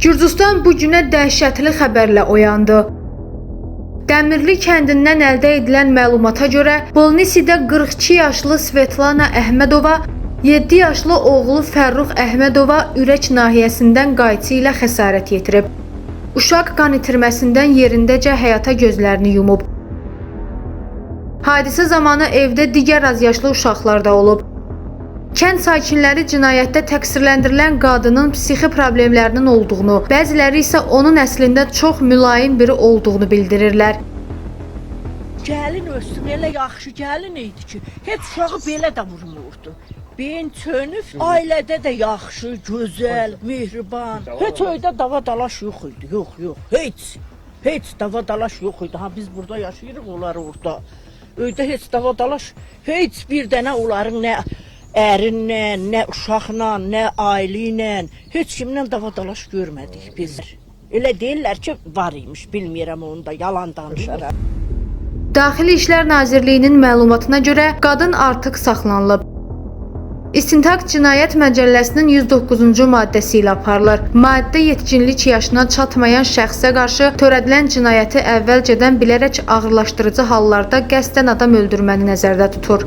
Gürcüstan bu günə dəhşətli xəbərlə oyandı. Dəmirli kəndindən əldə edilən məlumata görə Bolnisidə 42 yaşlı Svetlana Əhmədova, 7 yaşlı oğlu Fərrux Əhmədova ürək nahiyəsindən qayçı ilə xəsarət yetirib. Uşaq qan itirməsindən yerindəcə həyata gözlərini yumub. Hadisə zamanı evdə digər azyaşlı uşaqlar da olub. Kənd sakinləri cinayətdə təqsirləndirilən qadının psixi problemlərinin olduğunu, bəziləri isə onun əslində çox mülayim biri olduğunu bildirirlər. Gəlin ölsün, elə yaxşı gəlin idi ki, heç uşağı belə də vurmurdu. Beyin çönüb, ailədə də yaxşı, gözəl, mehriban. Heç öydə dava-dalaş yox idi, yox, heç dava-dalaş yox idi. Ha, biz burada yaşayırıq, onlar orada. Öydə heç dava-dalaş, heç bir dənə onların nə ərinlə, nə uşaqla, nə ailə ilə, heç kimlə dava-dalaş görmədik biz. Elə deyirlər ki, var imiş, bilmirəm onu da, yalan danışaram. Daxili İşlər Nazirliyinin məlumatına görə qadın artıq saxlanılıb. İstintaq Cinayət Məcəlləsinin 109-cu maddəsi ilə aparılır. Maddə yetkinlik yaşına çatmayan şəxsə qarşı törədilən cinayəti əvvəlcədən bilərək ağırlaşdırıcı hallarda qəsdən adam öldürməni nəzərdə tutur.